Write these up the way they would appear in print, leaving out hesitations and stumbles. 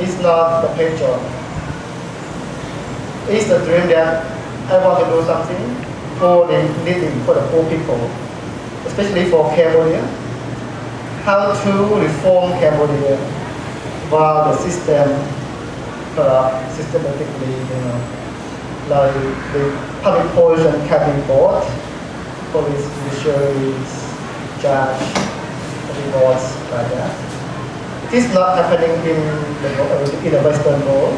It's not the pay job. It's the dream that I want to do something for the needy, for the poor people, especially for Cambodia. How to reform Cambodia while the system corrupt systematically, like the public portion can be bought, police, judiciaries, judge, rewards like that. It is not happening in the Western world,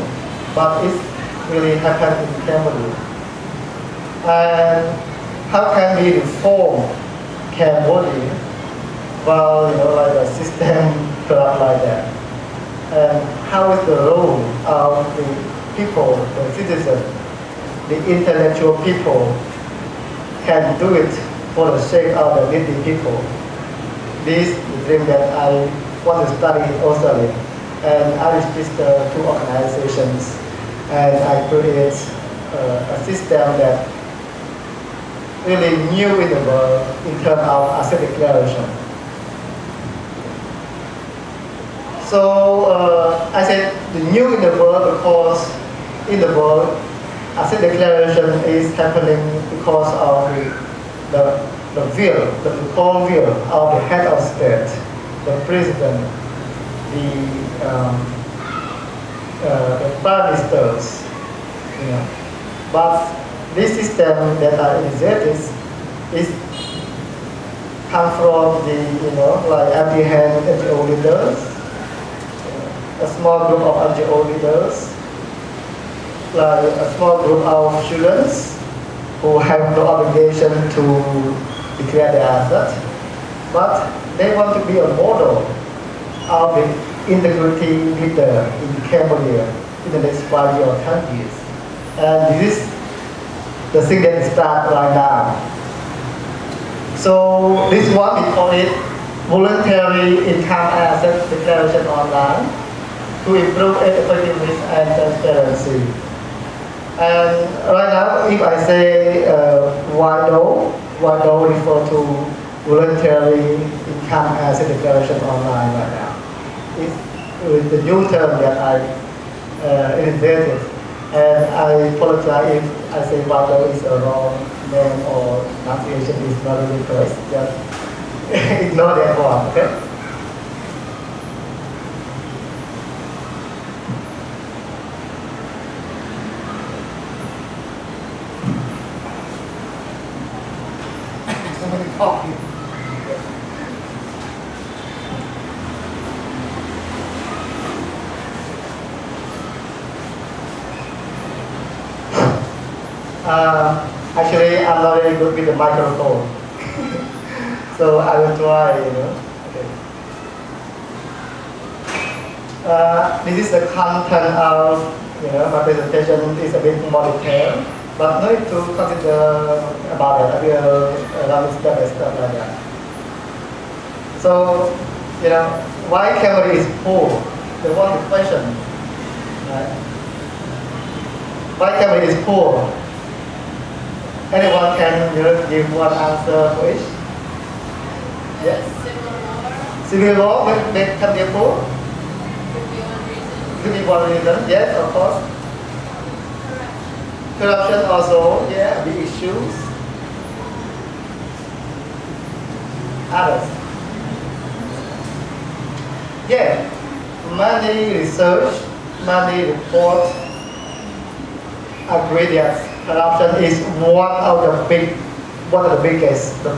but it's really happened in Cambodia. And how can we reform Cambodia while like the system corrupt like that? And how is the role of the people, the citizens, the intellectual people can do it for the sake of the needy people? This is the dream that I want to study in Australia. And I registered 2 organizations, and I create a system that really new in the world in terms of asset declaration. So I said the new in the world because in the world asset declaration is happening because of the will, the core will of the head of state, the president, the prime ministers, But this system that I initiated is come from the like empty-hand NGO leaders, a small group of NGO leaders, like a small group of students who have no obligation to declare their assets, but they want to be a model of the integrity leader in Cambodia in the next 5 years or 10 years. And this is the thing that starts right now. So this one we call it voluntary income asset declaration online to improve effectiveness and transparency. And right now, if I say WIDO refer to voluntary income asset declaration online right now. It's the new term that I invented. And I apologize if I say WIDO is a wrong name or pronunciation is not really correct. Just ignore that one, okay? Somebody talking. Actually, I'm not very good with the microphone. So I will try, Okay. This is the content of, my presentation is a bit more detailed, but no need to consider about it. I will run step by step like that. So, why Cambodia is poor? The one question, right? Why Cambodia is poor? Anyone can give one answer for each? Yes. Civil war make Cambodia poor? Could be one reason. Yes, of course. Corruption also, yeah, big issues. Others. Yeah, many research, many reports agree that corruption is one of the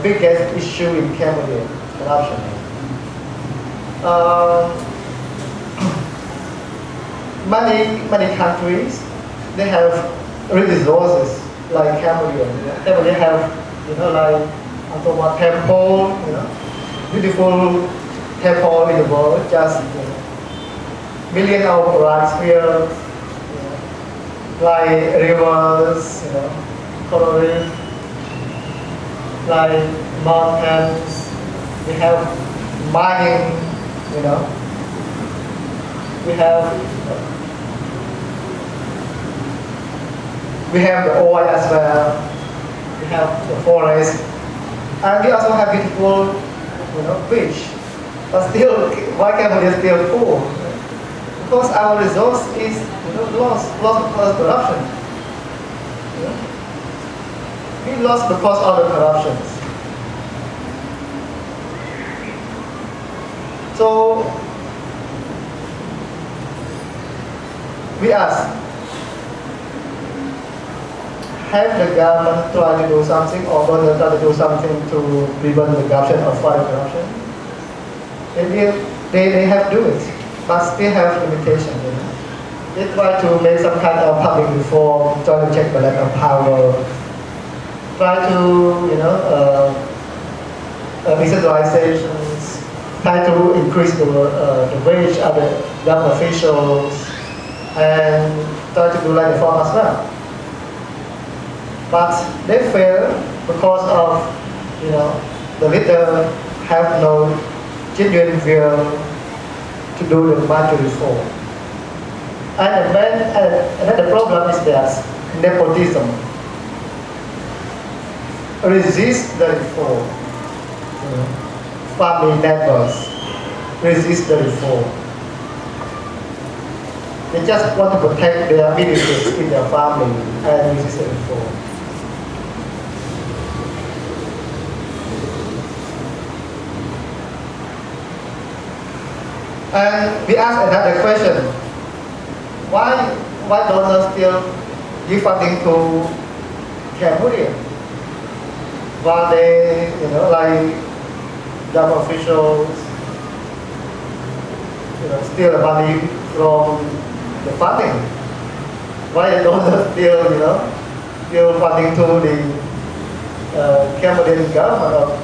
biggest issue in Cambodia. Corruption. Many countries they have resources like Cambodia. Cambodia have like Angkor temple, beautiful temple in the world, just millions of rice fields, like rivers, coloring, like mountains. We have mining, we have the oil as well. We have the forest, and we also have beautiful, beach. But still, why Cambodia is still poor? Because our resource is lost because of corruption. We lost because of the corruptions. So we ask, have the government try to do something or don't try to do something to prevent the corruption or fight corruption? They have to do it, but still have limitations. They try to make some kind of public reform, try to check balance of power, try to decentralizations, try to increase the wage of the government officials, and try to do like reform as well. But they fail because of the leader have no genuine will to do the major reform. And the problem is that nepotism resist the reform. Family members resist the reform. They just want to protect their benefits in their family and resist the reform. And we ask another question: why donors still give funding to Cambodia, while they, like government officials, steal the money from the funding? Why the donors still, still funding to the Cambodian government,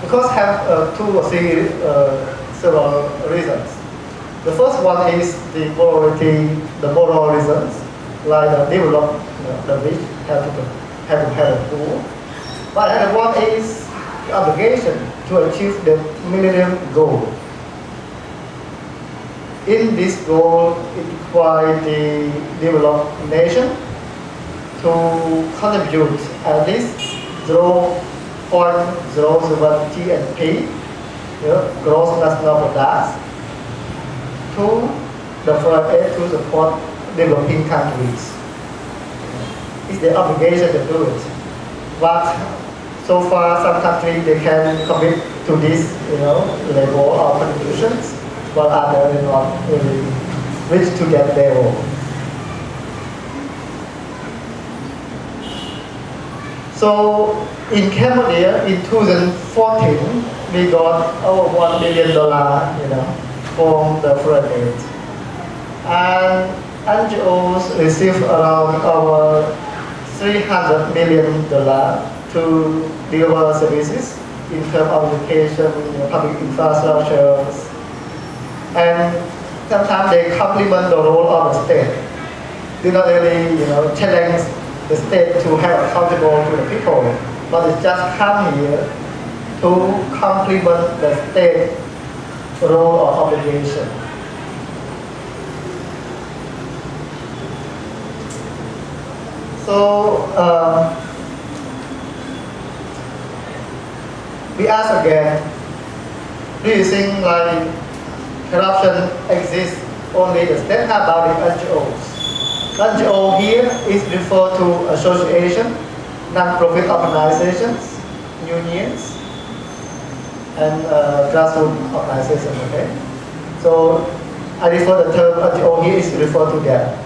Because have two or three several reasons. The first one is the morality, the moral reasons, like develop the rich have to help the poor. But another one is the obligation to achieve the millennium goal. In this goal, it requires the developed nation to contribute at least 0.07 GNP, gross national product, to the foreign aid to support developing countries. It's the obligation to do it. But so far, some countries they can commit to this, level of contributions, but others not really reach to that level. So in Cambodia, in 2014, we got over $1 billion, from the foreign aid. And NGOs received around over $300 million to deliver services in terms of education, public infrastructures, and sometimes they complement the role of the state. They not really, challenge the state to have accountable to the people, but it just come here to complement the state role or obligation. So we ask again, do you think like corruption exists only the state? How about the NGOs? NGO here is referred to association, non-profit organizations, unions, and grassroots organizations. Okay, so I refer the term NGO here is referred to that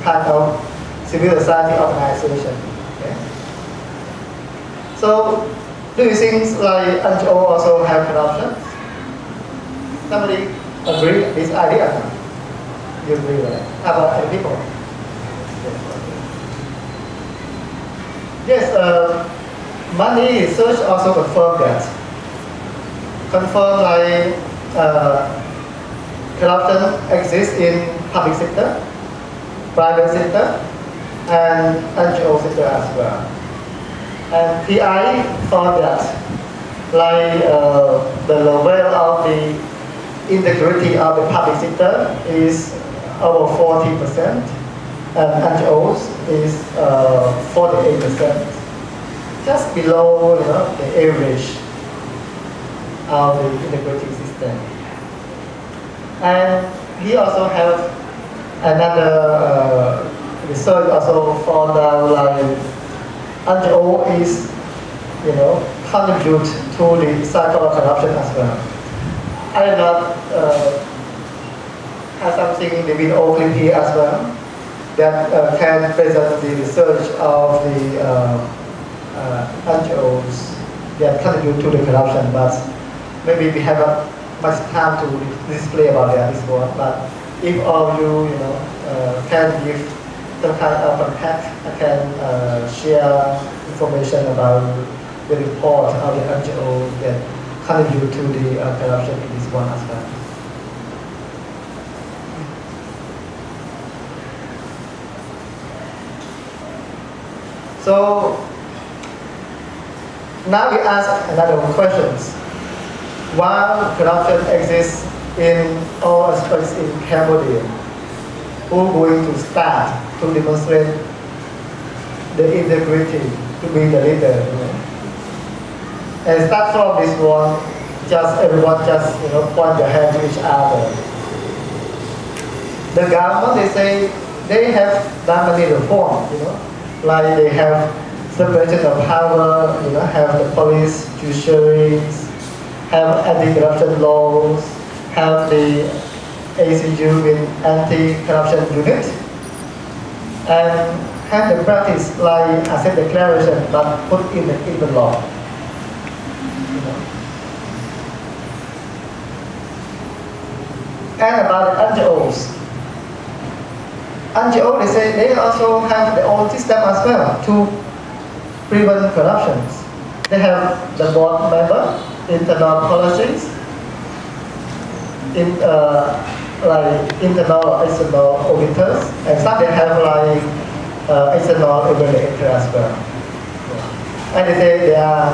kind of civil society organization. Okay, so do you think like NGO also have corruption? Somebody agree with this idea? You agree with it? How about other people? Yes, money research also confirmed that. Confirmed like corruption exists in public sector, private sector, and NGO sector as well. And PI thought that like the level of the integrity of the public sector is over 40%, and NGOs is 48%, just below the average of the integrating system. And he also have another research also found out like NGO is, contribute to the cycle of corruption as well. I did not have something in the video clip here as well that can present the research of the NGOs that contribute to the corruption, but maybe we haven't much time to display about that this one. But if all you can give some kind of contact, I can share information about the report of the NGO that contribute to the corruption in this one as well. So now we ask another questions. While corruption exists in all aspects in Cambodia, who going to start to demonstrate the integrity to be the leader? And start from this one, everyone point their hand to each other. The government, they say they have done many reforms, like they have separation of power, have the police, judiciary, have anti-corruption laws, have the ACU with anti-corruption unit, and have the practice like asset declaration but put in the law. And about the NGOs. NGO, they say they also have their own system as well to prevent corruption. They have the board member, internal policies, like internal or external auditors, and some they have like external evaluator as well. And they say they are,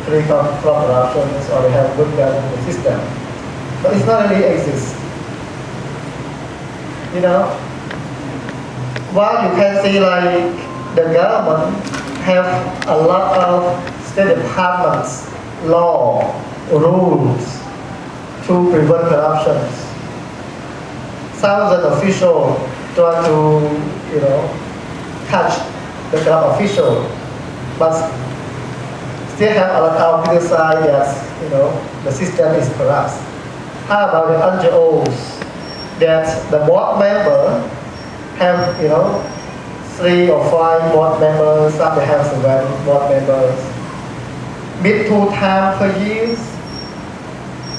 free from corruption, or they have good government system. But it's not really exist. While you can see like the government have a lot of state departments, law, rules to prevent corruption. Some of the officials try to, catch the corrupt official, but still have a lot of criticize that, the system is corrupt. How about the NGOs? That the board member have, 3 or 5 board members, some they have 7 board members. Meet 2 times per year,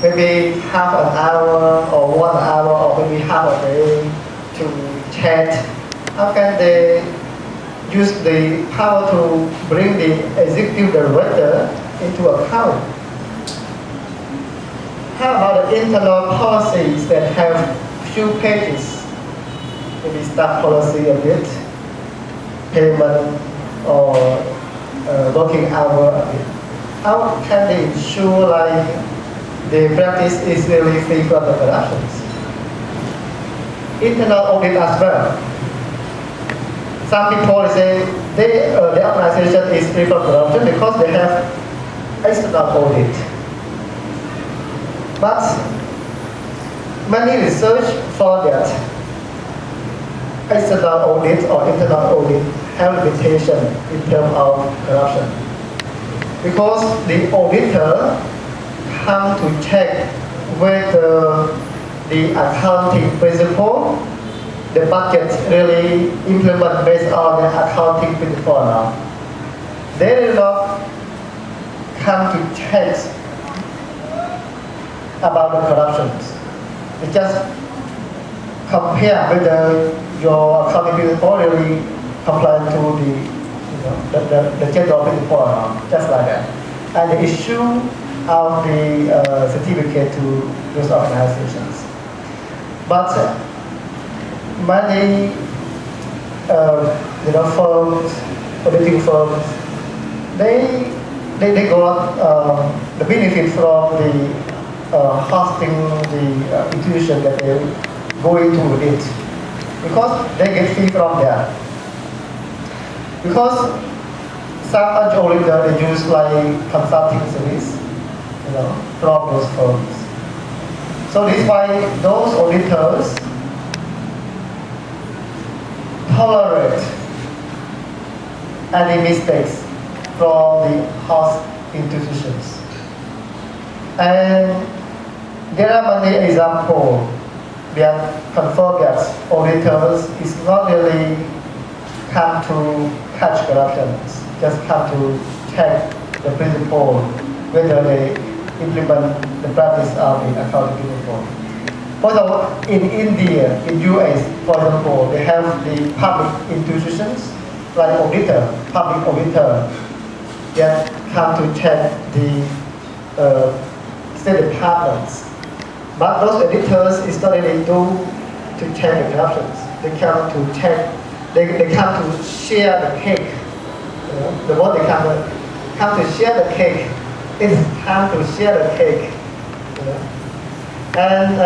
maybe half an hour or 1 hour or maybe half a day to chat. How can they use the power to bring the executive director into account? How about the internal policies that have few pages, maybe staff policy a bit, payment or working hour a bit? How can they ensure like the practice is really free from the corruption? Internal audit as well. Some people say the organization is free from corruption because they have external audit. But many research found that external audit or internal audit have limitation in terms of corruption. Because the auditor come to check whether the accounting principle, the budget really implement based on the accounting principle or not. They will not come to check about the corruptions. They just compare whether your accounting principle really comply to the general principle or not, just like that. And they issue out the certificate to those organizations. But many firms, auditing firms, they got the benefit from the hosting the institution that they go into it, because they get fee from there. Because some auditor they use like consulting service, from those firms. So this is why those auditors tolerate any mistakes from the host institutions. And there are many examples that confirm that auditors is not really come to catch corruption, just come to check the principle whether they implement the practice of the accounting principle. For example, in India, in US, for example, they have the public institutions like auditor, public auditor, that come to check the state departments. But those auditors is not really do to check the corruptions. They come to check, they come to share the cake. The word they come to share the cake. It's time to share the cake. And I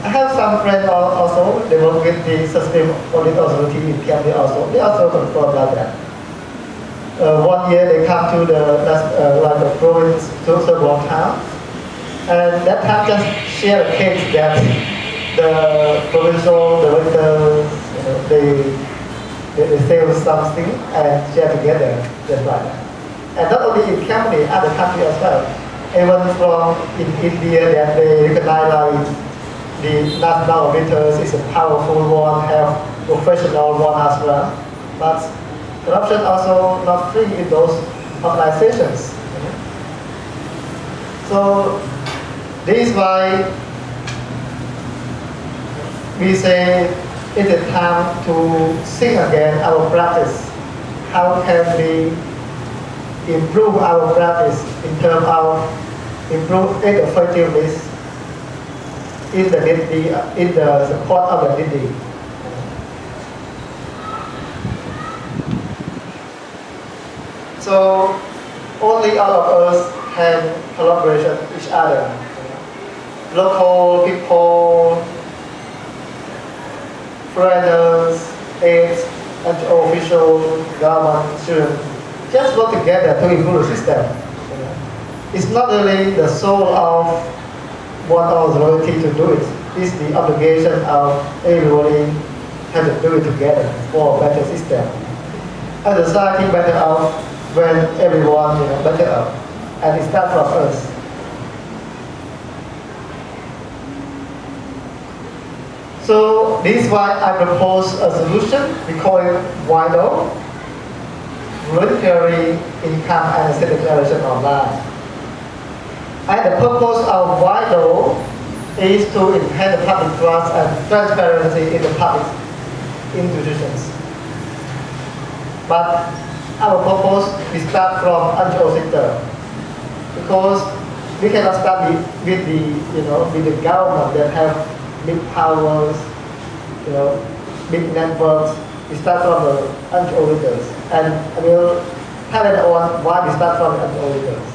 have some friends also, they work with the Sustainable Audit Authority in Canada also. They also confirm like that. 1 year they come to the province to one town, and that time just share the cake that the provincial, the waiters, they sell something and share together, just like that. And not only in Cambodia, other countries as well. Even from in India, that they recognize like the national auditors is a powerful one, have professional one as well. But corruption also not free in those organizations. So this is why we say it is time to think again our practice. How can we improve our practice in terms of improve its effectiveness in the support of the needy. So only all of us can collaborate with each other. Local people, foreigners, aides, NGO officials, government, students, just work together to improve the system. It's not really the soul of one authority to do it. It's the obligation of everybody has to do it together for a better system. A society better off when everyone better off. And it starts from us. So this is why I propose a solution. We call it VITAL, Voluntary Income and Asset Declaration Online. And the purpose of VITAL is to enhance the public trust and transparency in the public institutions. But our purpose is start from NGO sector, because we cannot start with the government that have big powers, big networks. We start from the NGO leaders, and I will tell it on why we start from the NGO leaders.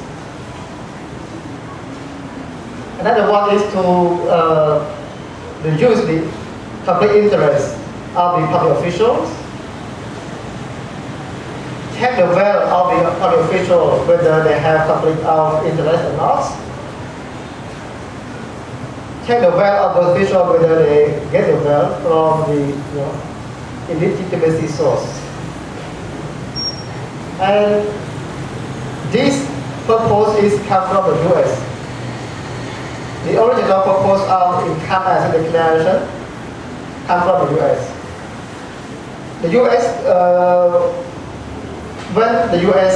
Another one is to reduce the public interest of the public officials. Check the value of the public officials, whether they have conflict of interest or not. Check the value of the official, whether they get the value from the illegitimacy source. And this purpose is come from the US. The original purpose of income as a declaration comes from the US. The US, when the US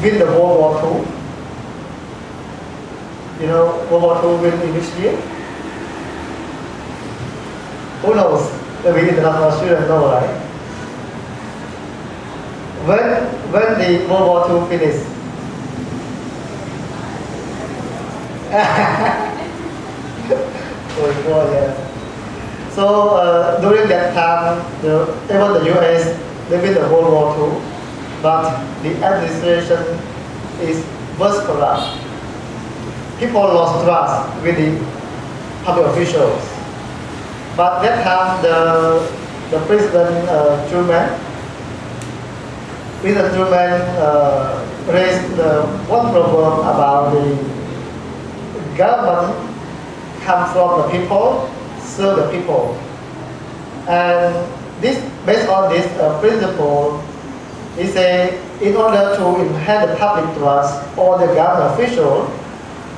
win the World War II, World War II win in which year? Who knows? Maybe international students know, right? When the World War II finished. So during that time, even the US, they win the World War II, but the administration is worse corrupt. People lost trust with the public officials. But that time, the President Truman raised one problem about government comes from the people, serve the people. And this, based on this principle, we say in order to enhance the public trust or the government official,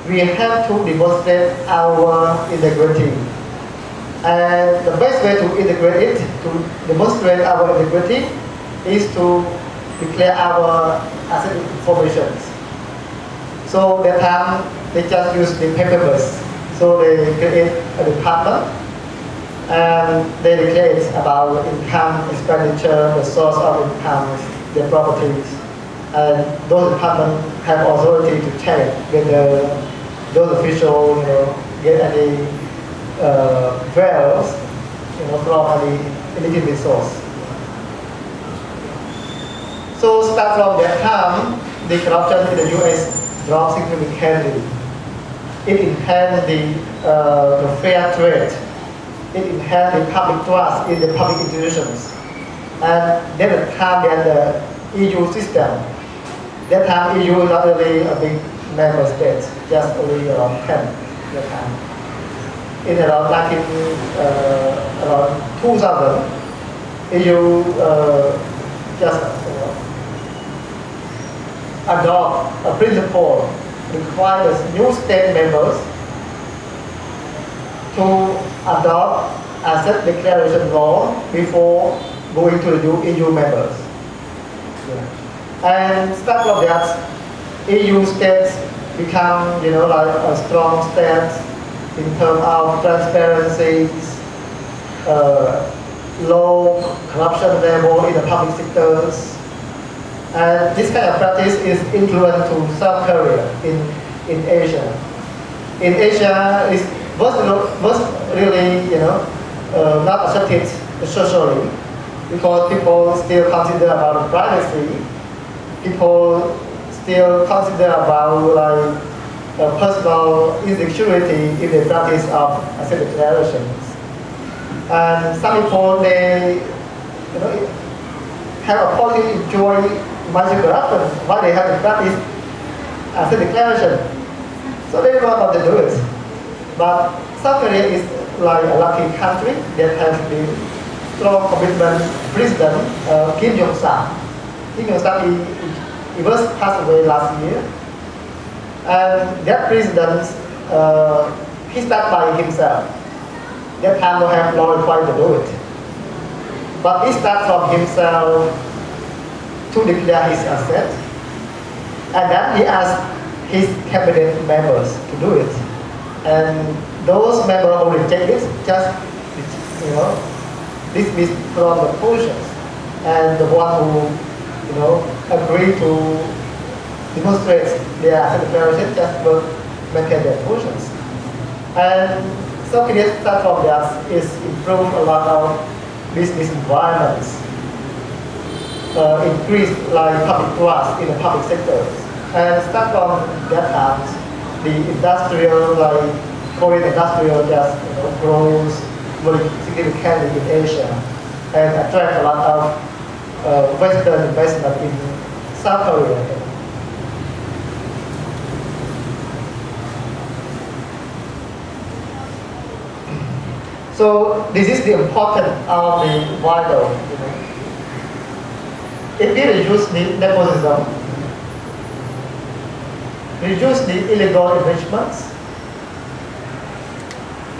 we have to demonstrate our integrity. And the best way to integrate it, to demonstrate our integrity, is to declare our asset information. So that time they just use the paper-based. So they create a department and they declare it about income, expenditure, the source of income, their properties. And those departments have authority to check whether those officials, get any wells, from any illegitimate source. So start from that time, the corruption in the U.S. dropped significantly. It enhanced the fair trade. It enhanced the public trust in the public institutions. And then the time we had the EU system. That time EU is not really a big member state, just only around 10 that time. In around 2000, EU just adopt a principle requires new state members to adopt asset declaration law before going to the EU members. And start from that, EU states become, like a strong state in terms of transparency, low corruption level in the public sectors. And this kind of practice is influenced to South Korea in Asia. In Asia, it was really, not accepted socially because people still consider about privacy. People still consider about personal insecurity in the practice of asset declarations. And some people, they have a policy enjoy margin corruption while they have to practice asset declaration. So they don't know how to do it. But South Korea is like a lucky country that has the strong commitment President Kim Jong-un. Kim Jong-un, he was passed away last year. And that president, he started by himself. That time don't have law required to do it. But he started from himself to declare his asset. And then he asked his cabinet members to do it. And those members who reject it, just, dismissed from the positions. And the one who, agreed to demonstrate their asset declaration just will maintain their positions. And South Korea start from that is improve a lot of business environments, increase public trust in the public sectors. And start from that time, the industrial, Korean industrial just grows very significantly in Asia and attract a lot of Western investment in South Korea. So this is the importance of the vital. If we reduce the nepotism, reduce the illegal enrichments,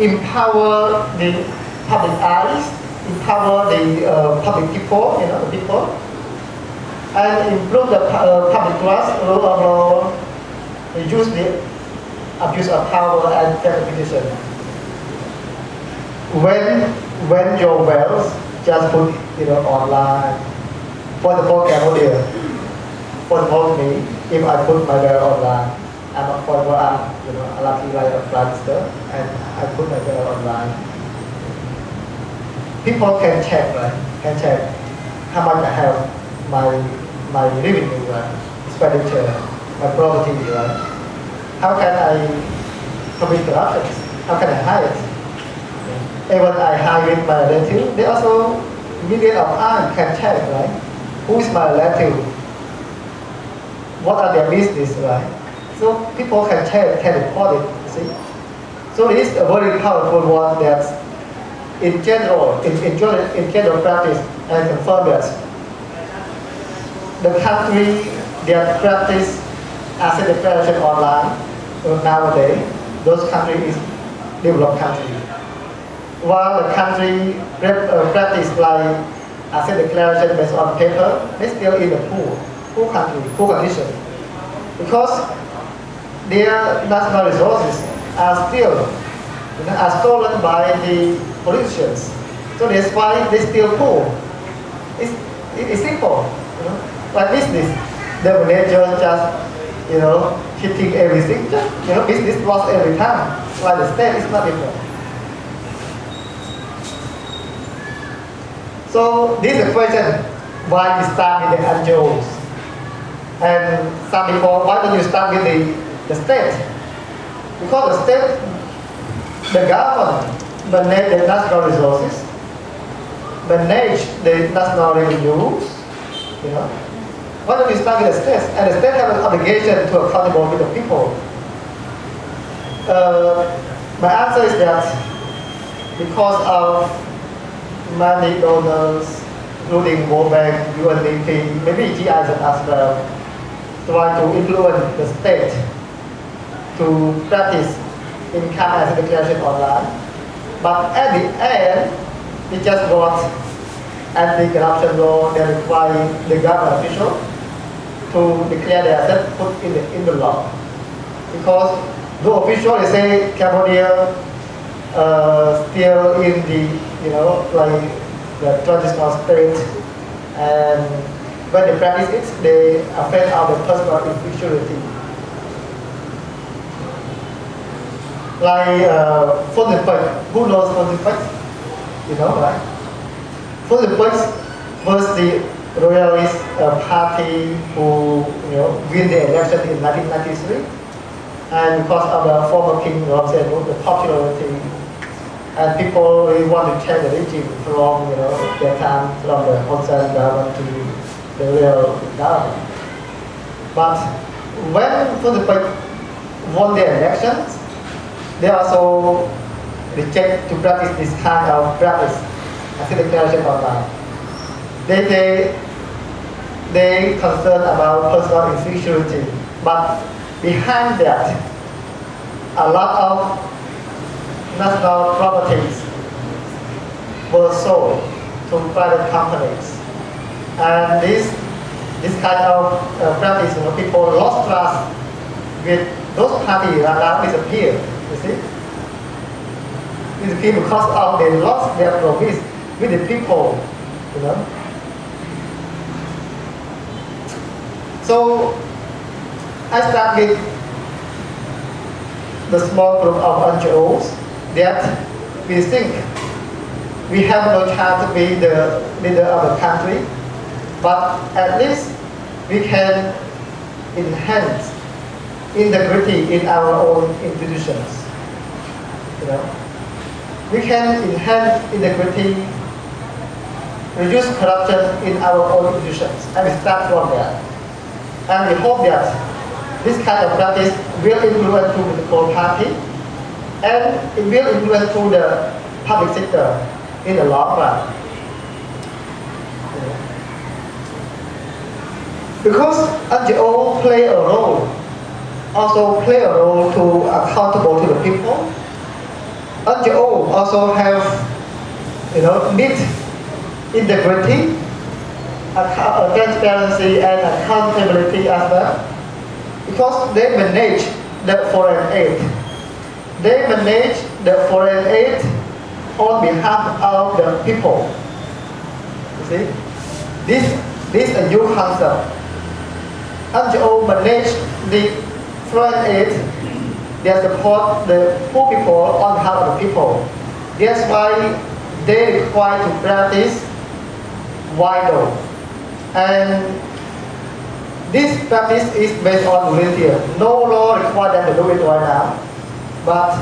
empower the public eyes, empower the public people, the people, and improve the public trust, rule of law, reduce the abuse of power and competition. When your wealth just put online, for example Cambodia, for example me, if I put my wealth online, I'm a lucky like a prankster, and I put my wealth online. People can check, right? Can check how much I have my revenue, right? Expenditure, my property, right? How can I commit corruption? How can I hide it? Even I hire my relative, they also immediately of time can check, right? Who is my relative? What are their business, right? So people can check, can report it. see. So it is a very powerful one that in general practice and confirm that the country that practice asset declaration online nowadays, those countries is developed country. While the country practice like asset declaration based on paper, they still in the poor country, poor condition. Because their national resources are still are stolen by the politicians. So that's why they still poor. It's simple. Like business, the manager just hitting everything. Just, business lost every time. Like the state is not different. So this is the question why we start with the NGOs. And some people, why don't you start with the state? Because the state, the government manage the natural resources, manage the national revenues, Why don't you start with the state? And the state have an obligation to accountable with the people. My answer is that because of many donors, including World Bank, UNDP, maybe GIZ as well, try to influence the state to practice income as a declaration online. But at the end, we just got anti-corruption law that require the government official to declare their asset put in the law. Because the official they say Cambodia still in the like the transitional state, and when they practice it, they affect our personal insecurity. Like Voluntarily, who knows Voluntarily? Right? Voluntarily was the royalist party who win the election in 1993, and because of the former king the popularity, and people really want to change the regime from their time from the Hun Sen government to the real government. But when Voluntarily won the elections, they also reject to practice this kind of practice as a declaration online. They concern about personal insecurity, but behind that, a lot of national properties were sold to private companies, and this kind of practice, people lost trust with those parties that now disappear. You see, disappear because of they lost their promise with the people. So I start with the small group of NGOs that we think we have no chance to be the leader of the country, but at least we can enhance integrity in our own institutions. We can enhance integrity, reduce corruption in our own institutions, and we start from there. And we hope that this kind of practice will influence to the political party, and it will influence to the public sector in the long run. Because NGO play a role, also play a role to accountable to the people. NGO also have, need integrity, transparency, and accountability as well, because they manage the foreign aid. They manage the foreign aid on behalf of the people. You see, this is a new concept. NGO manage the foreign aid that support the poor people on behalf of the people. That's why they require to practice wider. And this practice is based on volunteer. No law requires them to do it right now. But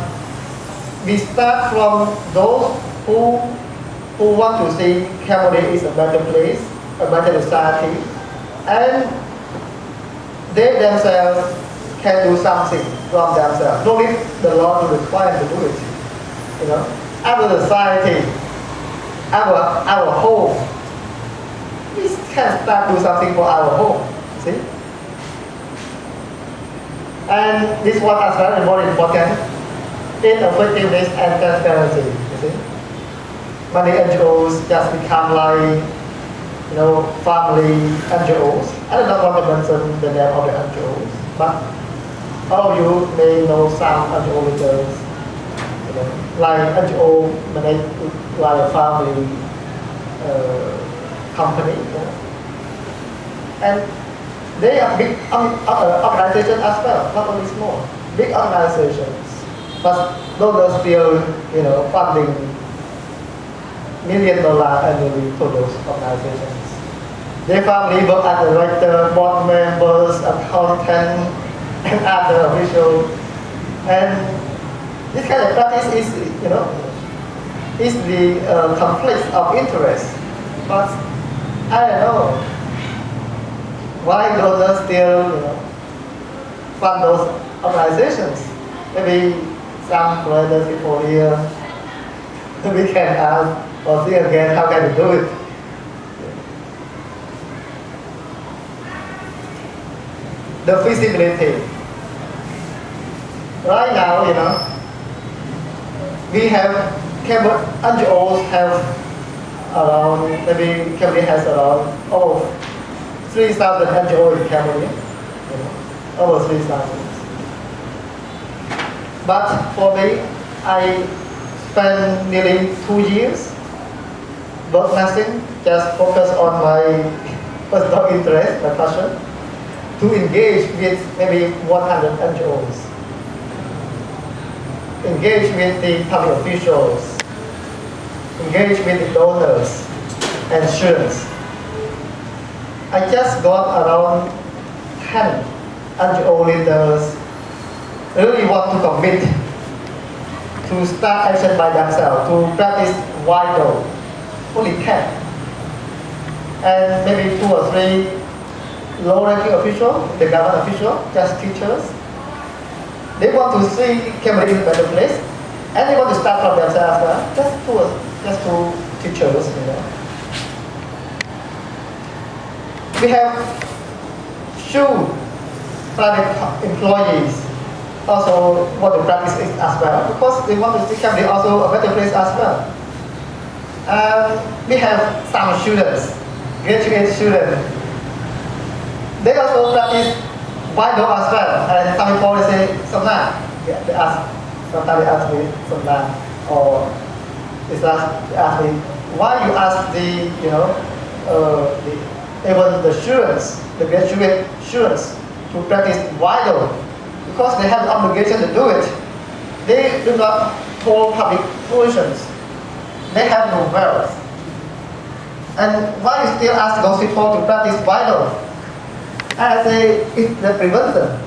we start from those who want to see Cambodia is a better place, a better society, and they themselves can do something from themselves. No need the law to require them to do it. You know, our society, our home, we can start do something for our home. See, and this one as well is more important in effectiveness and transparency. You see, many NGOs just become like family NGOs. I do not want to mention the name of the NGOs, but all of you may know some NGO leaders, like NGO managed like a family company, and they are big organizations as well, not only small, big organizations, but those still, funding $1 million annually to those organizations. Their family work as director, board members, accountant, and other officials. And this kind of practice is, is the conflict of interest. But I don't know why donors still, fund those organizations. Maybe some brothers people here, we can ask or see again how can we do it. The feasibility. Right now, we have NGOs have around, maybe Cambodia has around over 3,000 NGOs in Cambodia, over 3,000. But for me, I spent nearly 2 years, work nothing, just focus on my personal interest, my passion, to engage with maybe 100 NGOs, engage with the public officials, engage with the donors and students. I just got around 10 NGO leaders really want to commit to start action by themselves, to practice vital, only 10. And maybe 2 or 3 low-ranking officials, the government officials, just teachers. They want to see Cambodia in a better place, and they want to start from themselves as well, just two teachers, We have few private employees also want to practice it as well, because they want to see Cambodia also a better place as well. We have some students, graduate students. They also practice Bible as well, and some people say Samna. Sometimes they ask me Samna, or they ask me why you ask even the students, the graduate students, to practice Bible, because they have the obligation to do it. They do not hold public functions. They have no wealth. And why you still ask those people to practice Bible? I say it's the prevention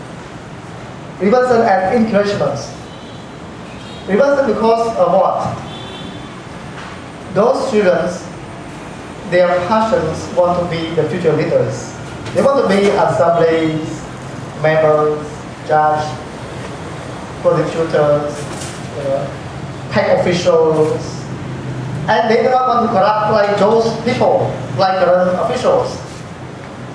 and encouragement. Prevention because of what? Those students, their passions want to be the future leaders. They want to be assemblies, members, judges, prosecutors, bank officials, and they do not want to corrupt like those people, like current officials.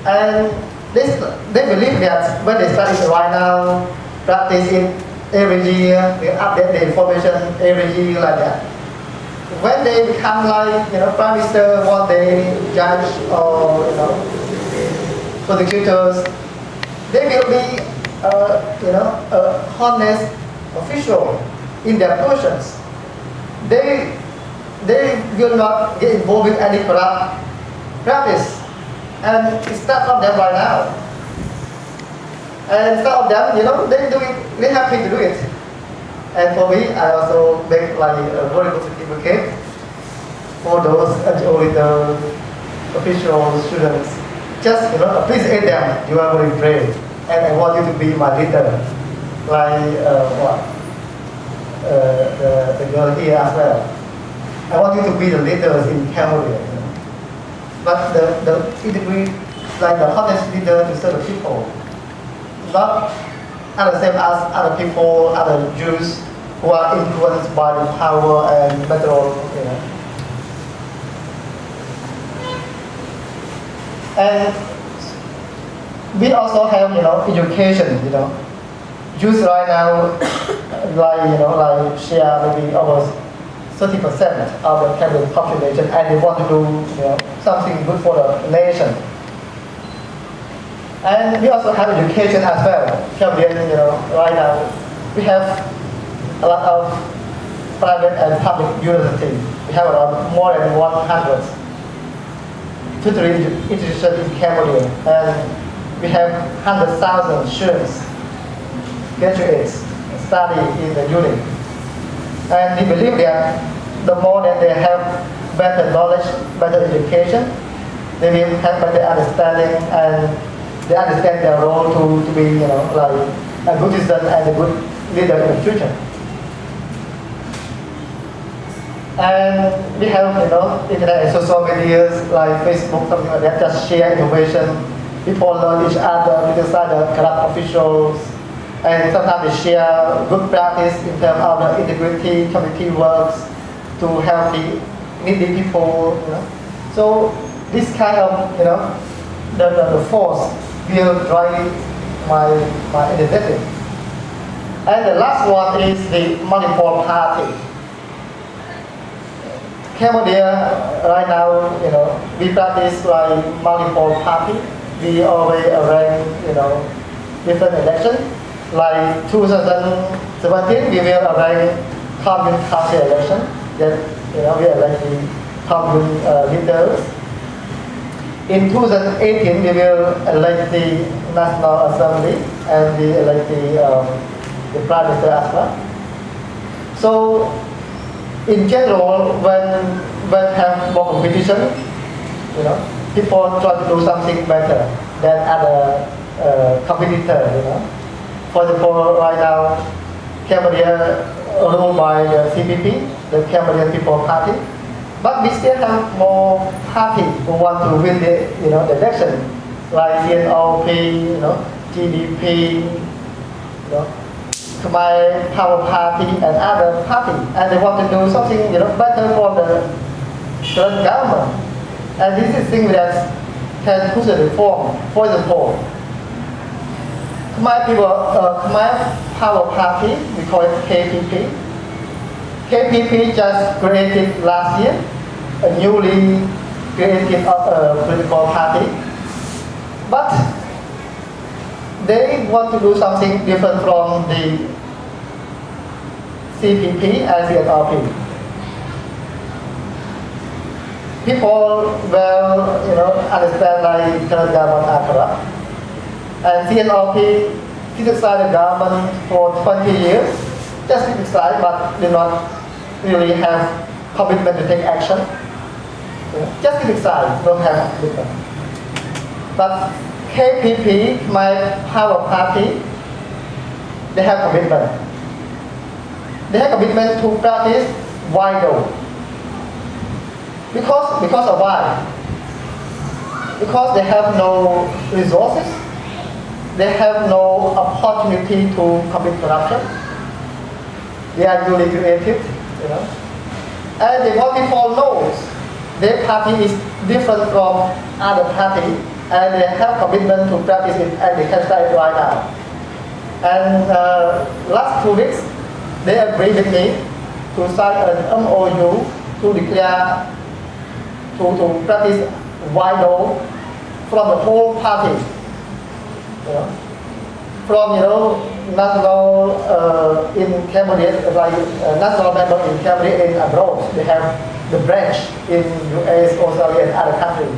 And they believe that when they study right now, practice it every year, they update the information every year like that. When they become like prime minister, one day judge or prosecutors, they will be a honest official in their positions. They will not get involved with any corrupt practice. And it starts from them right now. And some of them, they do it, they're happy to do it. And for me, I also make like a very good certificate for those NGO leaders, officials, students. Just appreciate them. You are very brave, and I want you to be my leader. Like the girl here as well. I want you to be the leaders in Cambodia. But the degree, like the honest leader to serve the people, not are the same as other people, other Jews who are influenced by the power and material, And we also have, education, Jews right now, like share maybe almost 30% of the Cambodian population, and they want to do, something good for the nation. And we also have education as well. Cambodian, right now, we have a lot of private and public universities. We have around more than 100 tutoring institutions in Cambodia, and we have 100,000 students, graduates, study in the unit. And we believe that the more that they have better knowledge, better education, they will have better understanding, and they understand their role to be, like a good citizen and a good leader in the future. And we have, internet and social medias like Facebook, something like that, just share information. People learn each other, beside the corrupt officials, and sometimes they share good practice in terms of the integrity, community works to help the needy people. So this kind of, the force will drive my initiative. And the last one is the multiple party. Cambodia right now, we practice like multiple party. We always arrange, different elections. Like 2017, we will arrange commune council election. That we elect the commune leaders. In 2018, we will elect the National Assembly and we elect the Prime Minister as well. So, in general, when have more competition, people try to do something better than other competitors. For example, right now, Cambodia ruled by the CPP, the Cambodian People Party, but we still have more parties who want to win the the election, like CNOP, GDP, Khmer Power Party and other parties, and they want to do something better for the current government. And this is thing that can push the reform. For example, Khmer Power Party, we call it KPP. KPP just created last year a newly created political party, but they want to do something different from the CPP and the NRP. People will, understand like current government are corrupt, and CNRP criticized the government for 20 years, just criticize but do not really have commitment to take action. Just criticize, don't have commitment. But KPP, my power party, they have commitment. They have commitment to practice widow. Because of why? Because they have no resources, they have no opportunity to commit corruption. They are newly created, and they want people knows their party is different from other party, and they have commitment to practice it, and they can start it right now. And last 2 weeks, they agreed with me to sign an MOU to declare to practice widow from the whole party. From national in Cambodia, like national member in Cambodia and abroad, they have the branch in US, Australia, and other countries.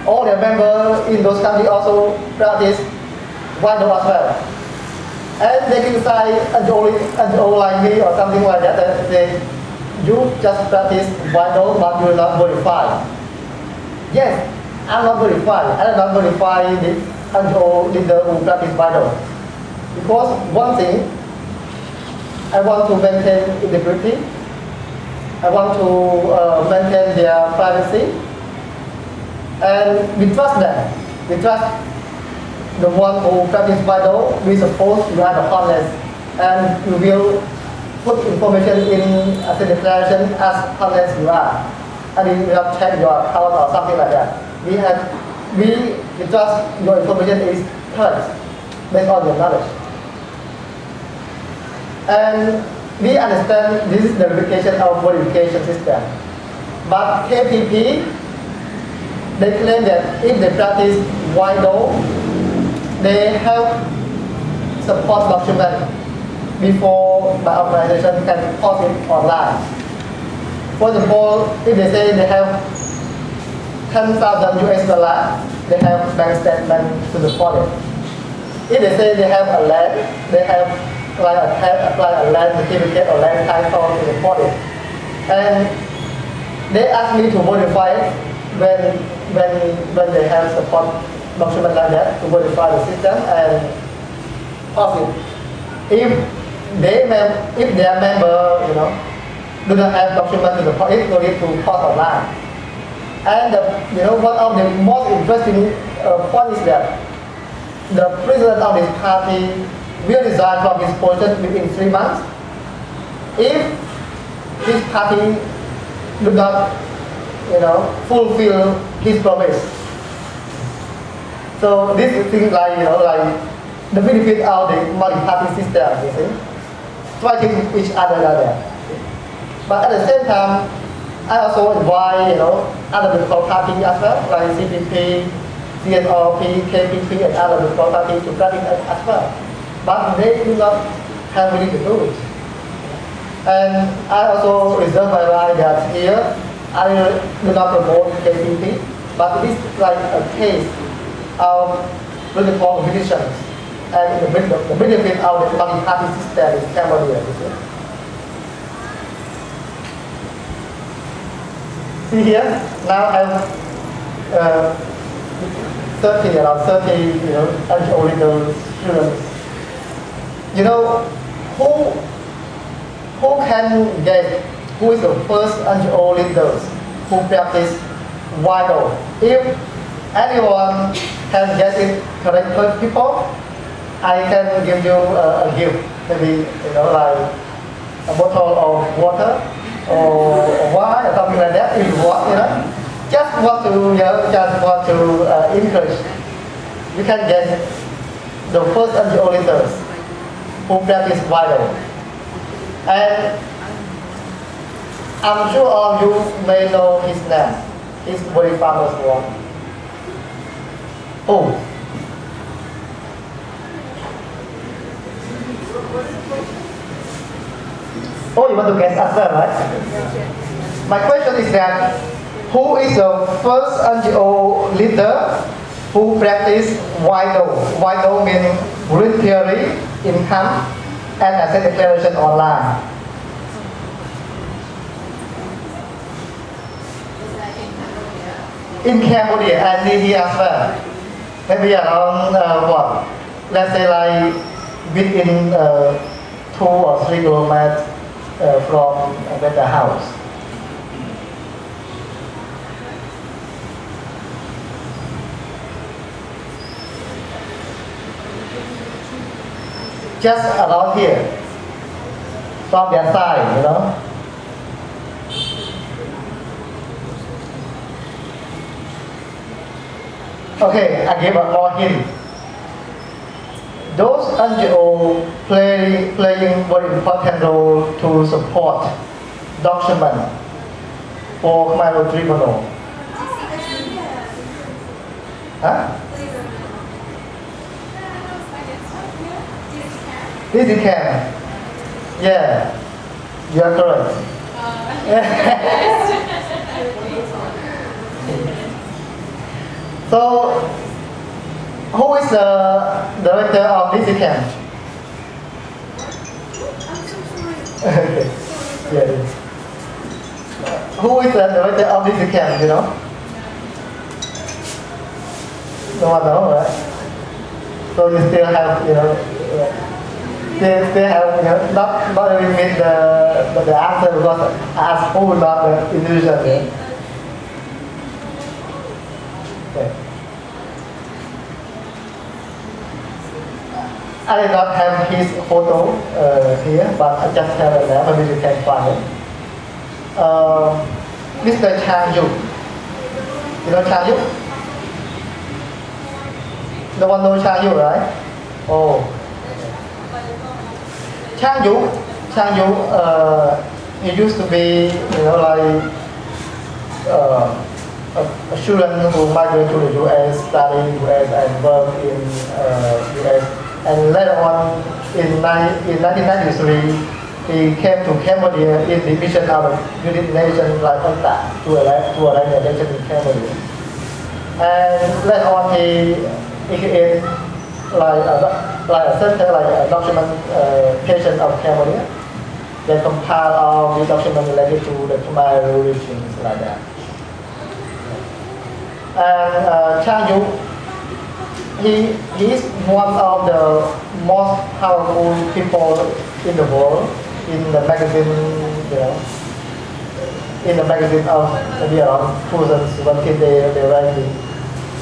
All their members in those countries also practice widow as well. And they can decide NGO like me or something like that, you just practice widow but you are not verified. Yes, I'm not verified. I am not verified the NGO leader who practice widow. Because one thing, I want to maintain integrity. I want to maintain their privacy. And we trust them. We trust the one who practice Bible, we suppose you are the honest, and you will put information in as a declaration as honest you are, and you have checked your account or something like that. We trust your information is correct based on your knowledge. And we understand this is the verification of verification system. But KPP, they claim that if they practice WIDO, they have support document before my organization can post it online. For example, if they say they have 10,000 US dollar, they have bank statement to support it. If they say they have a land, they have apply a land certificate or land title to support it. And they ask me to modify it when they have support document like that to modify the system and post it. If their member, do not have document to support it, no need to post online. And one of the most interesting point is that the president of this party will resign from his position within 3 months if his party do not, fulfill his promise. So this is things like, the benefit of the multi-party system, you see, fighting each other like that. But at the same time, I also invite, other political parties as well, like CPP, CNRP, KPP, and other political parties to practice as well. But they do not have really to do it. And I also reserve my right that here I do not promote KPP, but it is like a case of political competitions and the benefit of the multi-party system in Cambodia. See here, now I have around 30, NGO leaders, students. Who can guess who is the first NGO leaders who practice WIDO? If anyone can guess it correct people, I can give you a gift, maybe like a bottle of water or wine or something like that. If you want, just want to encourage. You can guess the first NGO leaders who practice WIDO. And I'm sure all of you may know his name. He's very famous one. Oh. Oh, you want to guess as well, right? My question is that who is the first NGO leader who practice WIDO? WIDO means voluntary income and asset declaration online. In Cambodia and here as well. Maybe around let's say like within 2 or 3 kilometers from the house. Just around here, from their side, Okay, I give a more hint. Those NGO playing very important role to support document for Khmer Tribunal. Huh? This is camp. Yeah, you are correct. So, who is the director of this camp? Okay. Yeah. Who is the director of this camp? No one knows, right? So you still have, they have not even made the answer because I asked who not the individual. Okay. I did not have his photo here, but I just have it there. Maybe you can find it. Mr. Chang Yu. You know Chang Yu? No one knows Chang Yu, right? Oh. Chang Yu, he used to be, like a student who migrated to the U.S., study U.S. and work in U.S. And later on, in 1993, he came to Cambodia in the mission of the United Nations like UNTA to arrange an election in Cambodia. And later on, he created like a center, like a documentation of Cambodia. They compile all the documents related to the Khmer religions like that. And Chang Yu, he is one of the most powerful people in the world in the magazine, in the magazine of maybe around 2017 they write it.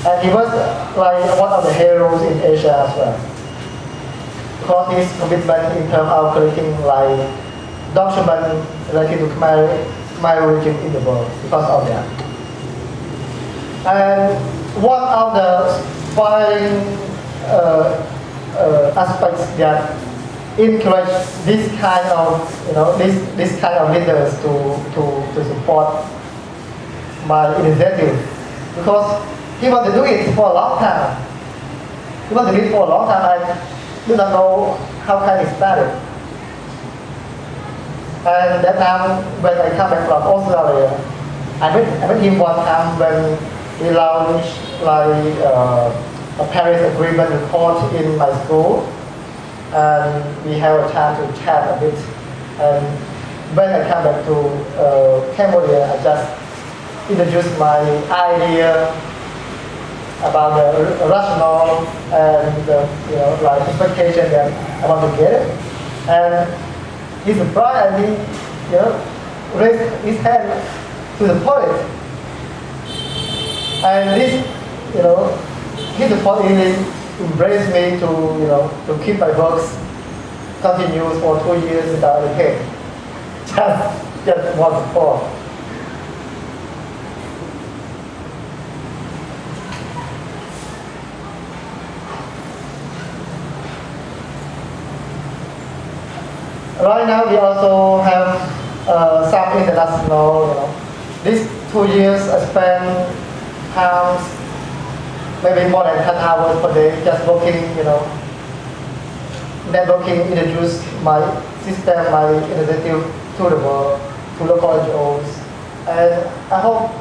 And he was like one of the heroes in Asia as well. Because his commitment in terms of collecting like documents related to Khmer religion in the world because of that. And one of the inspiring aspects that encourage this kind of this kind of leaders to support my initiative, because he wanted to do it for a long time. He wanted to do it for a long time. I do not know how can he start it. And that time when I come back from Australia, I met him one time when we launched like a Paris Agreement report in my school, and we have a chance to chat a bit. And when I come back to Cambodia, I just introduced my idea about the rationale and the like expectation that I want to get it. And he surprised and he raised his hand to support it. And this, his support really embraced me to keep my works continuous for 2 years without any pay. Just one support. Right now we also have some international, these 2 years I spent times maybe more than 10 hours per day just working, networking, introduce my system, my initiative to the world, to local NGOs. And I hope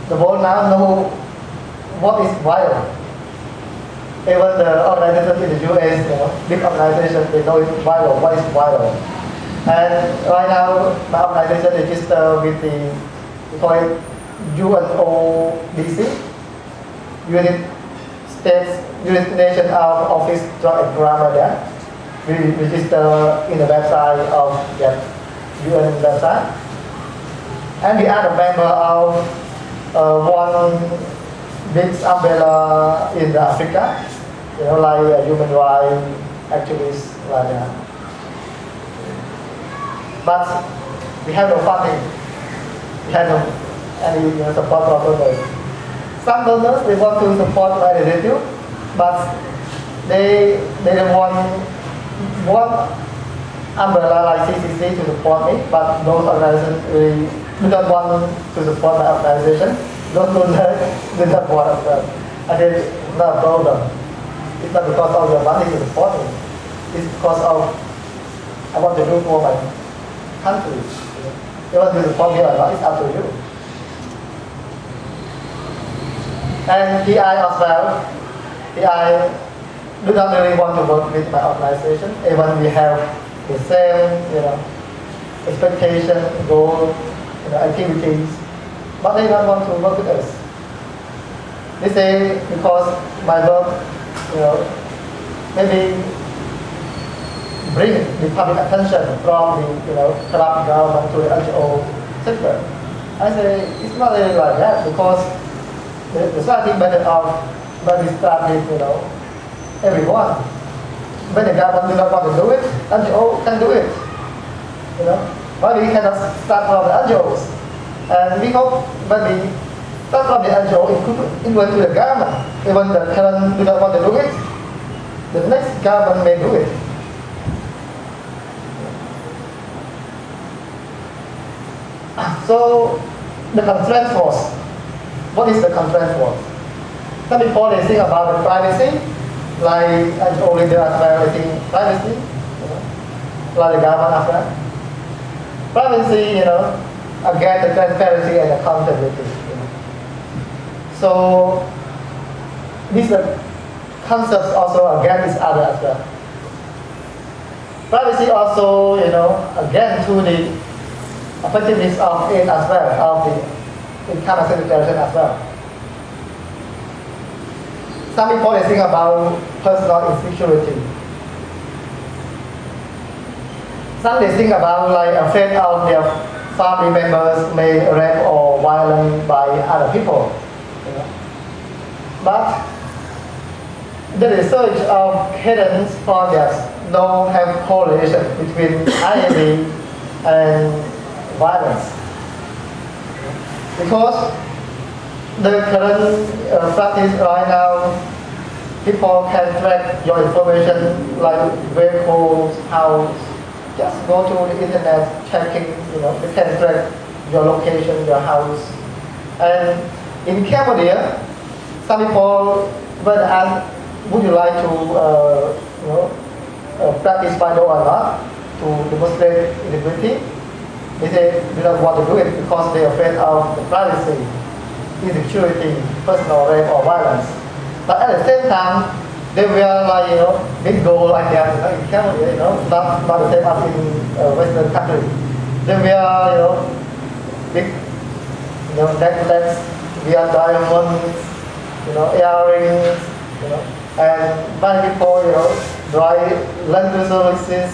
the world now know what is vital. Even the organization in the US, big organization, they know it's vital, what is vital. And right now, my organization is registered with we call it UNODC, United Nations Office Drug and Grammar there. We register in the website of that UN website. And we are a member of one big umbrella in Africa, like human rights activists like that. But we have no funding. We have no any support from donors. Some donors they want to support my initiative, but they don't want one umbrella like CCC to support me, but those organizations really do not want to support my organization. Those donors do not want as well. I said, not a problem. It's not because of your money to support me. It's because of I want to do for my country. You want to support me or not, it's up to you. And PI as well. PI do not really want to work with my organization, even we have the same, expectation, goal, activities, but they don't want to work with us. They say because my work, maybe bring the public attention from the corrupt government to the NGO sector. I say it's not really like that, because the society better off when we start with everyone. when the government do not want to do it, NGO can do it. You know, why we cannot start from the NGOs? And we hope when we start from the NGO, influence to the government. Even the current do not want to do it, the next government may do it. So the constraint force. What is the constraint force? Some people they think about the privacy, like NGO leader as well, they think privacy, you know, like the government as well. Privacy, you know, again the transparency and accountability. You know. So these concepts also again each other as well. Privacy also, you know, again to the effectiveness of it as well, of the income and declaration as well. Some people they think about personal insecurity. Some they think about like afraid of their family members may rape or violent by other people. You know. But the research of Cadence found that no have correlation between IMD and violence. Because the current practice right now, people can track your information like vehicles, house, just go to the internet checking, you know, they can track your location, your house. And in Cambodia, some people when asked, would you like to you know, practice Bible or not to demonstrate integrity? They say they don't want to do it because they are afraid of the privacy, insecurity, personal rape or violence. But at the same time, they wear like, you know, big gold like that, you know, in Cambodia, you know, not the same as in Western country. They wear, you know, big, you know, necklace, wear diamonds, you know, earrings, you know, and many people, you know, drive Land Cruiser,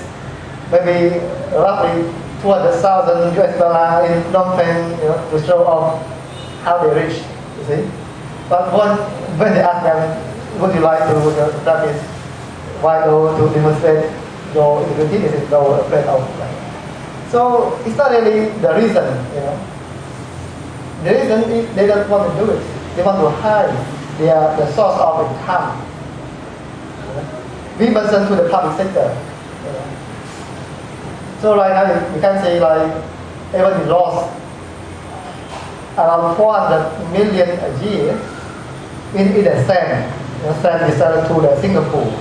maybe roughly 200,000 US dollar in Phnom Penh, you know, to show off how they rich, you see. But when they ask them, would you like to practice vital to demonstrate your integrity, they say no, afraid of. So it's not really the reason, you know. The reason is they don't want to do it. They want to hide the source of income. You know? We mentioned to the public sector. You know? So right now you can say like even lost around 400 million a year in the sand. The sand is selling to the Singapore.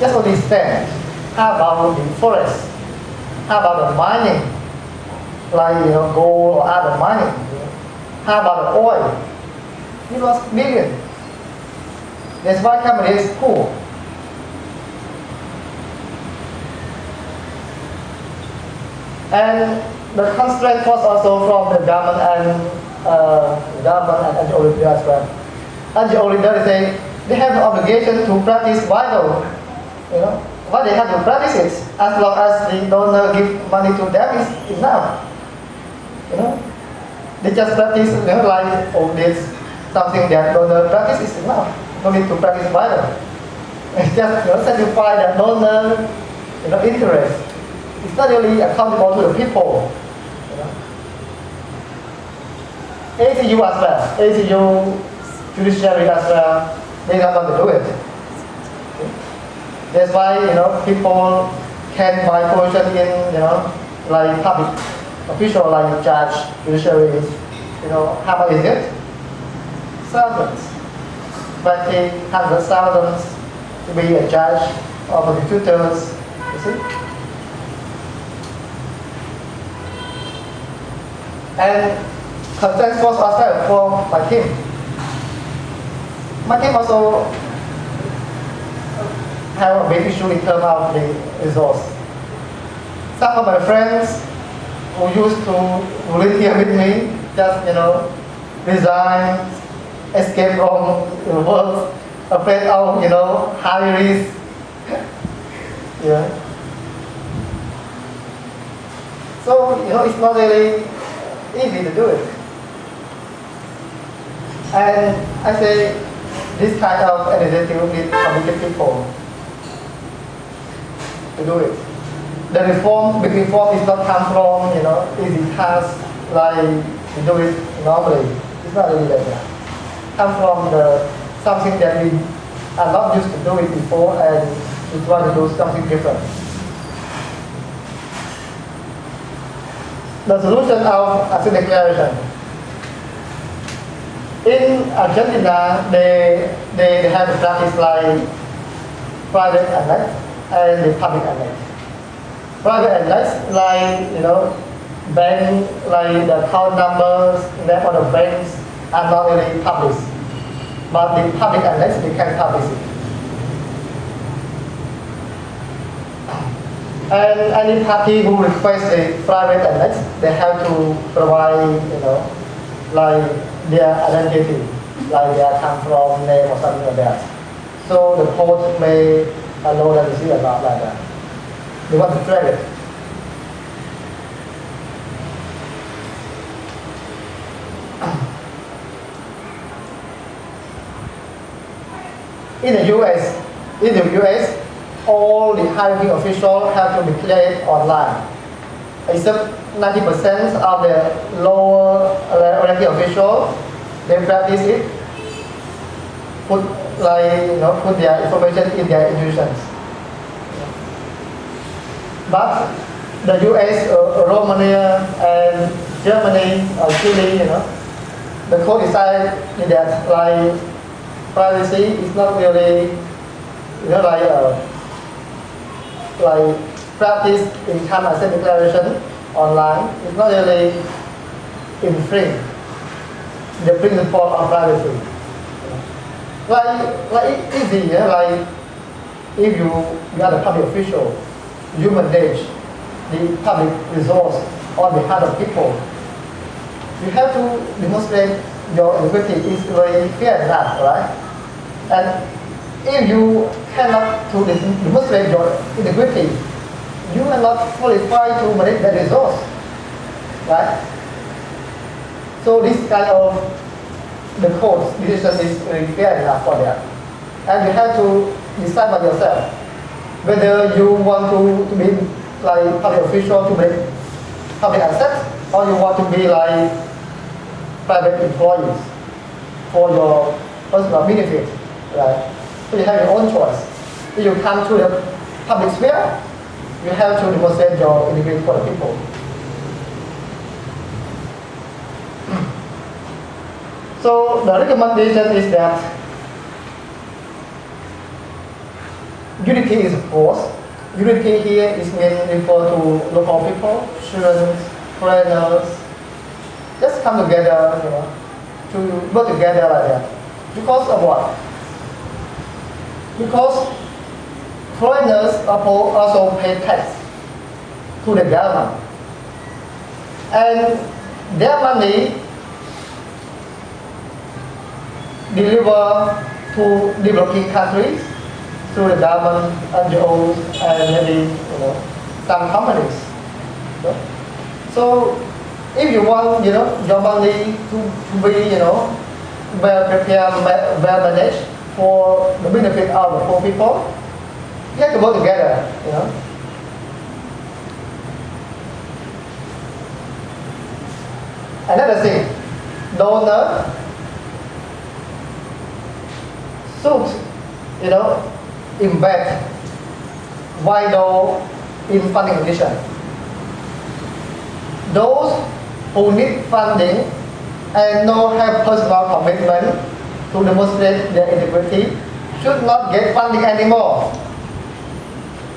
Just only sand. How about the forest? How about the mining? Like, you know, gold or other mining. You know? How about the oil? It was millions. That's why Cambodia is poor. And the constraint was also from the government and NGO leader as well. NGO leader say they have the obligation to practice vital. You know, what they have to practice it as long as the donor give money to them is enough. You know, they just practice, you know, like this something that donor practice is enough. No need to practice vital. It's just, you know, satisfy the donor, you know, interest. It's not really accountable to the people. You know. ACU as well, ACU, judiciary as well, they don't want to do it. Okay. That's why, you know, people can buy position in, you know, like public official, like judge, judiciary, you know, how much is it? Thousands, 20, 100,000 to be a judge or prosecutors, you see. And contact force as well for my team. My team also have a big issue in terms of the resource. Some of my friends who used to volunteer with me just, you know, resign, escape from the work, afraid of, you know, high risk. Yeah. So, you know, it's not really easy to do it. And I say, this kind of initiative need committed people to do it. The reform, big reform is not come from easy task like we do it normally. It's not really like that. Come from something that we are not used to do it before, and we try to do something different. The solution of asset declaration. In Argentina, they have a practice like private annex and the public annex. Private annex, like bank, like the account numbers, name of the banks are not really published, but the public annex they can publish it. And any party who requests a private annex, they have to provide, like their identity, like they come from, name or something like that. So the court may allow them to see about like that. They want to trade it. In the US, all the hiring officials have to declare it online. Except 90% of the lower ranking officials, they practice it, put their information in their institutions. But the US, Romania, and Germany, or Chile, the court decided that like privacy is not really, like practice income asset declaration online. It's not really infringe the principle of privacy. Like easy, like if you are a public official, you manage the public resource on behalf of people. You have to demonstrate your integrity is very fair enough, right? And if you cannot to demonstrate your integrity, you are not qualified to manage that resource, right? So this kind of the court's decision is very fair enough for that. And you have to decide by yourself whether you want to be like public official to make public assets, or you want to be like private employees for your personal benefit, right? So you have your own choice. If you come to the public sphere, you have to demonstrate your integrity for the people. So the recommendation is that unity is a force. Unity here is meant refer to local people, students, foreigners. Just come together, to work together like that. Because of what? Because foreigners also pay tax to the government, and their money deliver to developing countries through the government, NGOs, and maybe some companies. So if you want your money to be well prepared, well managed for the benefit of the poor people, you have to work together. Another thing, donor should invest vital in funding condition. Those who need funding and no have personal commitment to demonstrate their integrity should not get funding anymore.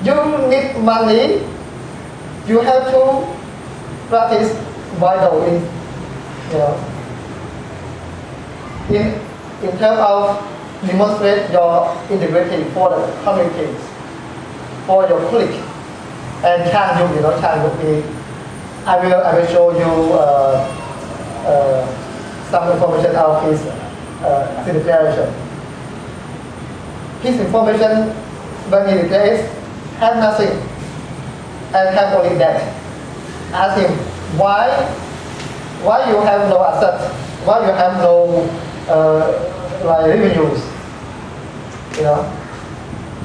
You need money, you have to practice vital in terms of demonstrate your integrity for the communities, for your colleagues. And Chan Yuk, I will show you some information of his declaration. His information when he declares have nothing and have only that. Ask him why you have no assets, why you have no revenues. you know.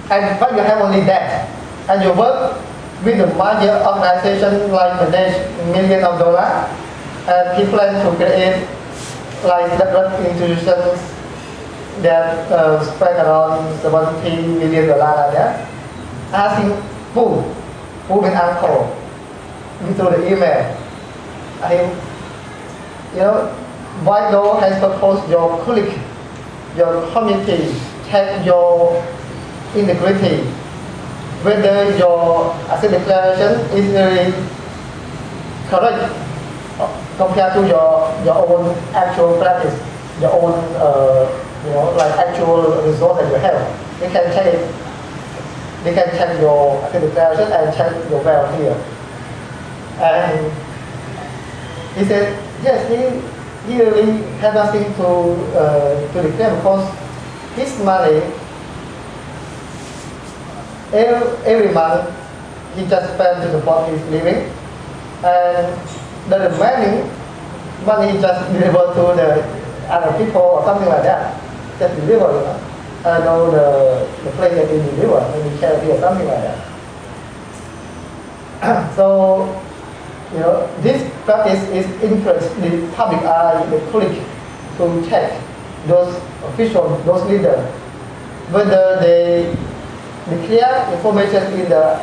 And but you have only that, and you work with a major organization like manage millions of dollars, and he plans to create like different institutions that spend around $70 million like that. Asking who will uncle through the email. I, you know, why though has proposed your colleague, your community, check your integrity, whether your asset declaration is really correct compared to your own actual practice, your own you know, like actual resource that you have. You can check it. They can check your asset declaration and check your wealth here. And he said, yes, he really had nothing to declare because his money, every month, he just spent to support his living, and the remaining money he just deliver to the other people or something like that. Just deliver, you know. I know the place that he deliver, maybe charity or something like that. So, you know, this practice is interest the public eye, the public, to check those officials, those leaders, whether they declare information in the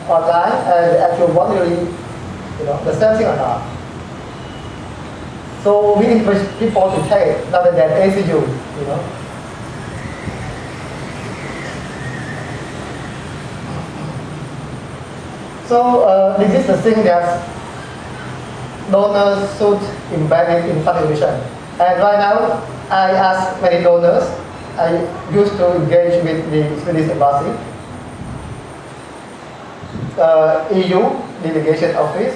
online and the actual voluntarily, you know, the same thing or not. So we encourage people to check it rather than ACU, you know. So this is the thing that donors should embed in funding mission. And right now, I ask many donors. I used to engage with the Swedish Embassy, EU Delegation Office,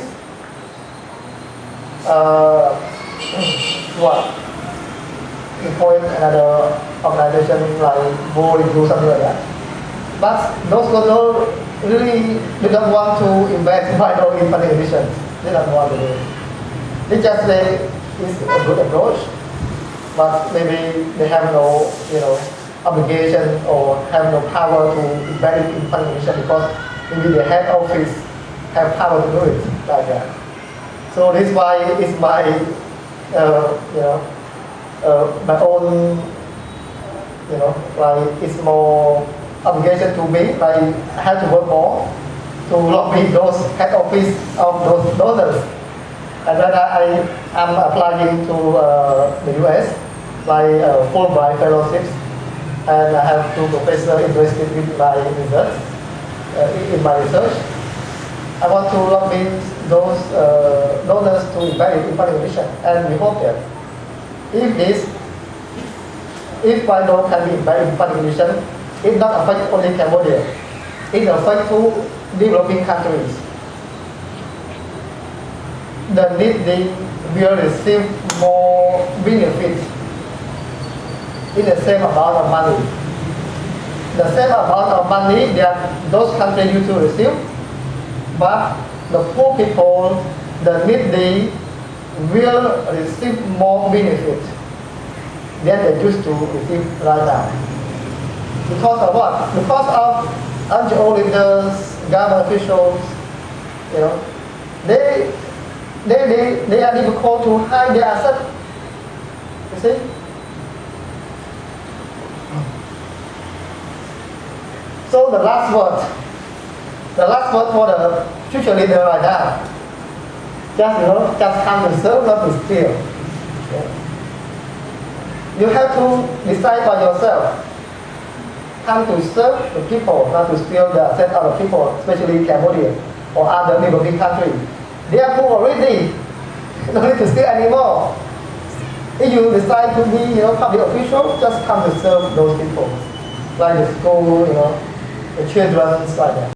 point another organization like Voluntarily, something like that. But those donors really they don't want to invest money in funding mission. They don't want to do it. They just say it's a good approach, but maybe they have no, you know, obligation or have no power to invest in funding mission because maybe the head office have power to do it like that. So this is why it's my, you know, my own, you know, like it's more obligation to me. Like I have to work more to lobby those head office of those donors. And then I am applying to the US, like Fulbright fellowships, and I have two professors interested in my research. In my research, I want to lobby those donors to invest in funding mission, and we hope that if Bible can be embedded in funding mission, it not affect only Cambodia, it affects two developing countries. The needy will receive more benefit in the same amount of money. The same amount of money that those countries used to receive, but the poor people, the needy, will receive more benefit than they used to receive right now. Because of what? Because of NGO leaders, government officials, you know, they are difficult to hide their assets. You see? So the last word for the future leader right now, just, you know, just come to serve, not to steal. Okay. You have to decide by yourself. Come to serve the people, not to steal the assets of the people, especially Cambodia or other developing countries. They are poor already. No need to steal anymore. If you decide to be, you know, public official, just come to serve those people, like the school, you know, the children, like that.